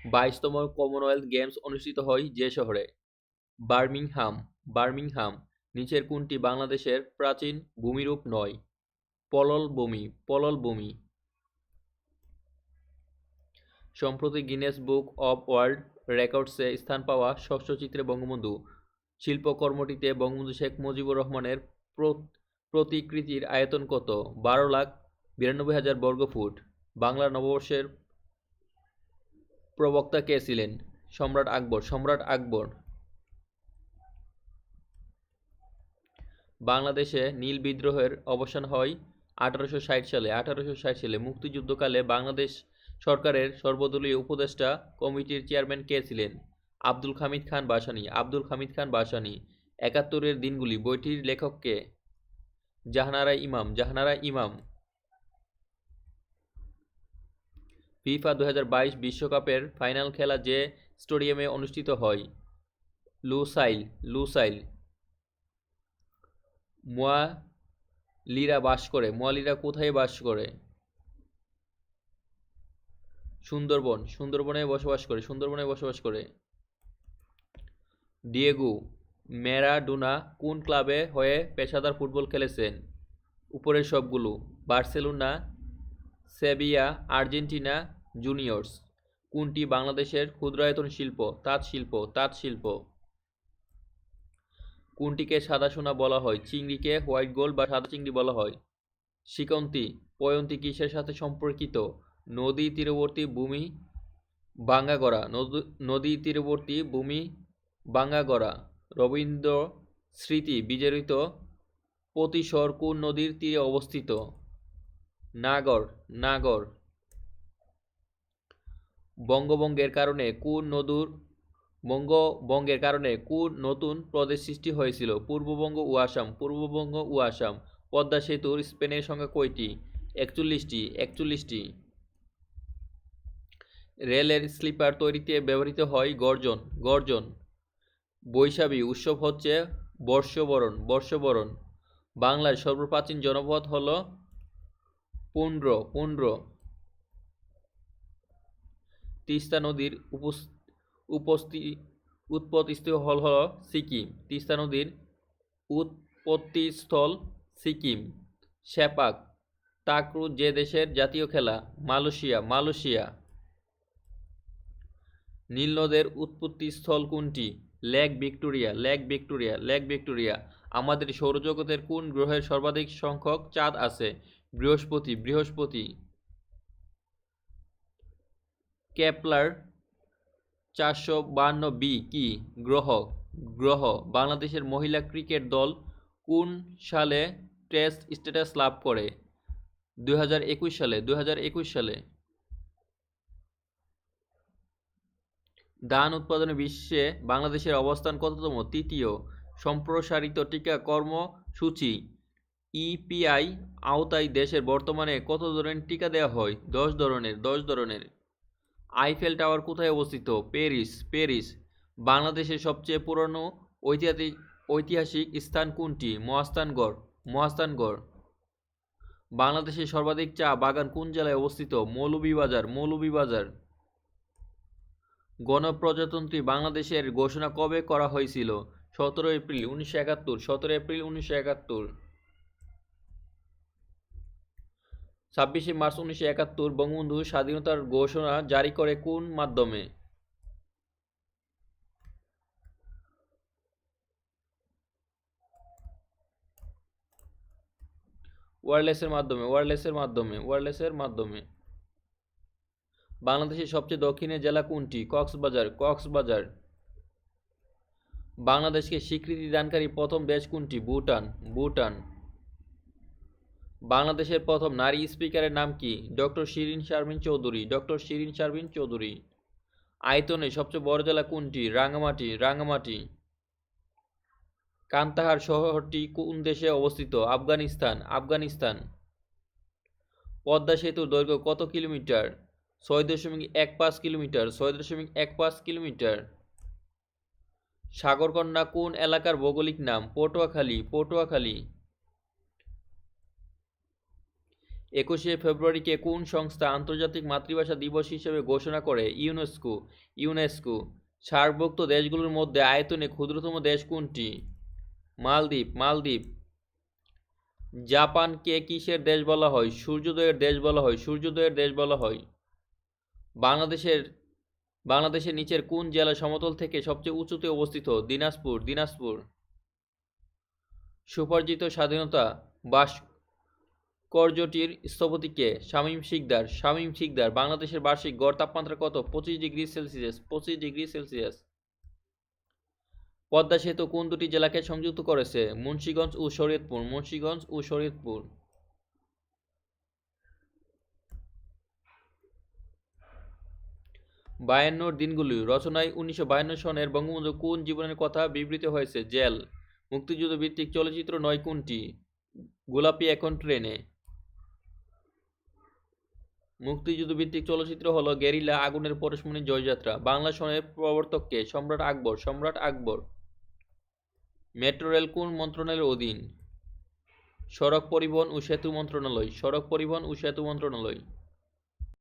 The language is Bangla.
22তম কমনওয়েলথ গেমস অনুষ্ঠিত হয় যে শহরে? বার্মিংহাম। বার্মিংহাম। নিচের কোনটি বাংলাদেশের প্রাচীন ভূমিরূপ নয়? পললভূমি। পললভূমি। সম্প্রতি গিনেস বুক অব ওয়ার্ল্ড রেকর্ডসে স্থান পাওয়া ষষ্ঠ চিত্রে বঙ্গবন্ধু শিল্পকর্মটিতে বঙ্গবন্ধু শেখ মুজিবুর রহমানের প্রতিকৃতির আয়তন কত? 12,92,000 বর্গফুট। বাংলা নববর্ষের প্রবক্তা কে ছিলেন? সম্রাট আকবর। সম্রাট আকবর। বাংলাদেশে নীল বিদ্রোহের অবসান হয় 1860 সালে। 1860 সালে মুক্তিযুদ্ধকালে বাংলাদেশ সরকারের সর্বদলীয় উপদেষ্টা কমিটির চেয়ারম্যান কে ছিলেন? আব্দুল হামিদ খান ভাসানী। আব্দুল হামিদ খান ভাসানী। 71-এর দিনগুলি বইটির লেখক কে? জাহানারা ইমাম। জাহানারা ইমাম। ফিফা 2022 বিশ্বকাপের ফাইনাল খেলা যে স্টেডিয়ামে অনুষ্ঠিত হয়? লুসাইল। লুসাইল। মোয়ালিরা বাস করে। মোয়ালিরা কোথায় বাস করে? সুন্দরবন। সুন্দরবনে বসবাস করে। সুন্দরবনে বসবাস করে। ডিয়েগো ম্যারাডোনা কোন ক্লাবে হয়ে পেশাদার ফুটবল খেলেছেন? উপরের সবগুলো। Barcelona, সেভিয়া, Argentina, juniors. কোনটি বাংলাদেশের ক্ষুদ্রায়তন শিল্প? তাঁত শিল্প। তাঁত শিল্প। কোনটিকে সাদা সোনা বলা হয়? চিংড়িকে হোয়াইট গোল্ড বা সাদা চিংড়ি বলা হয়। শিকন্তি। পয়ন্তি কিসের সাথে সম্পর্কিত? নদী তীরবর্তী ভূমি ভাঙ্গাগড়া। নদী তীরবর্তী ভূমি ভাঙ্গাগড়া। রবীন্দ্র স্মৃতি বিজড়িত প্রতিশর কোন নদীর তীরে অবস্থিত? নাগর। নাগর। বঙ্গভঙ্গের কারণে কোন নতুন প্রদেশ সৃষ্টি হয়েছিল? পূর্ববঙ্গ ও আসাম। পূর্ববঙ্গ ও আসাম। পদ্মা সেতুর স্পেনের সংখ্যা কয়টি? 41টি। 41টি। রেলের স্লিপার তৈরিতে ব্যবহৃত হয় গর্জন। গর্জন। বৈশাখী উৎসব হচ্ছে বর্ষবরণ। বর্ষবরণ। বাংলার সর্বপ্রাচীন জনপদ হল পুন্ড্র। পুন্ড্র। তিস্তা নদীর উৎপত্তিস্থল হল সিকিম। তিস্তা নদীর উৎপত্তিস্থল সিকিম। সেপাক তাকরু যে দেশের জাতীয় খেলা? মালয়েশিয়া। মালয়েশিয়া। নীলনদের উৎপত্তিস্থল কোনটি? Lake Victoria. Lake Victoria. Lake Victoria. আমাদের সৌরজগতের কোন গ্রহের সর্বাধিক সংখ্যক চাঁদ আছে? বৃহস্পতি। বৃহস্পতি। কেপলার 452b কি গ্রহ? গ্রহ। বাংলাদেশের মহিলা ক্রিকেট দল কোন সালে টেস্ট স্ট্যাটাস লাভ করে? 2021 সালে। 2021 সালে। ধান উৎপাদনে বিশ্বে বাংলাদেশের অবস্থান কততম? তৃতীয়। সম্প্রসারিত টিকা কর্মসূচি ইপিআই আওতায় দেশের বর্তমানে কত ধরনের টিকা দেওয়া হয়? 10 ধরনের। 10 ধরনের। আইফেল টাওয়ার কোথায় অবস্থিত? প্যারিস। প্যারিস। বাংলাদেশের সবচেয়ে পুরনো ঐতিহাসিক স্থান কোনটি? মহাস্থানগড়। মহাস্থানগড়। বাংলাদেশের সর্বাধিক চা বাগান কোন জেলায় অবস্থিত? মৌলভীবাজার। মৌলভীবাজার। গণপ্রজাতন্ত্রী বাংলাদেশের ঘোষণা কবে করা হয়েছিল? 17 এপ্রিল 1971। 17 এপ্রিল 1971। 26 মার্চ 1971 বঙ্গবন্ধু স্বাধীনতার ঘোষণা জারি করে কোন মাধ্যমে? ওয়্যারলেসের মাধ্যমে। ওয়্যারলেসের মাধ্যমে। ওয়্যারলেসের মাধ্যমে। বাংলাদেশের সবচেয়ে দক্ষিণের জেলা কোনটি? কক্সবাজার। কক্সবাজার। বাংলাদেশকে স্বীকৃতি দানকারী প্রথম দেশ কোনটি? ভুটান। ভুটান। বাংলাদেশের প্রথম নারী স্পিকারের নাম কি? ডক্টর শিরিন শারমিন চৌধুরী। ডক্টর শিরিন শারমিন চৌধুরী। আয়তনে সবচেয়ে বড় জেলা কোনটি? রাঙ্গামাটি। রাঙ্গামাটি। কান্দাহার শহরটি কোন দেশে অবস্থিত? আফগানিস্তান। আফগানিস্তান। পদ্মা সেতুর দৈর্ঘ্য কত কিলোমিটার? 6.15 কিলোমিটার। 6.15 কিলোমিটার। সাগরকন্যা কোন এলাকার ভৌগোলিক নাম? পটুয়াখালী। পটুয়াখালী। 21শে ফেব্রুয়ারিকে কোন সংস্থা আন্তর্জাতিক মাতৃভাষা দিবস হিসেবে ঘোষণা করে? ইউনেস্কো। সার্কভুক্ত দেশগুলোর মধ্যে আয়তনে ক্ষুদ্রতম দেশ কোনটি? মালদ্বীপ। জাপানকে কিসের দেশ বলা হয়? সূর্যোদয়ের দেশ বলা হয়। বাংলাদেশের নিচের কোন জেলা সমতল থেকে সবচেয়ে উঁচুতে অবস্থিত? দিনাজপুর। স্বোপার্জিত স্বাধীনতা ভাস্কর্যটির স্থপতি কে? শামীম শিকদার। বাংলাদেশের বার্ষিক গড় তাপমাত্রা কত? 25°C। পদ্মা সেতু কোন দুটি জেলাকে সংযুক্ত করেছে? মুন্সিগঞ্জ ও শরীয়তপুর। 52 দিনগুলি রচনায় 1952 সনের বঙ্গবন্ধু কোন জীবনের কথা বিবৃত হয়েছে? জেল। মুক্তিযুদ্ধ ভিত্তিক চলচ্চিত্র নয় কোনটি? গোলাপী এখন ট্রেনে। মুক্তিযুদ্ধ ভিত্তিক চলচ্চিত্র হলো গেরিলা, আগুনের পরশমণি, জয়যাত্রা। বাংলা সনের প্রবর্তক কে? সম্রাট আকবর। মেট্রো রেল কোন মন্ত্রণালয়ের অধীন? সড়ক পরিবহন ও সেতু মন্ত্রণালয়।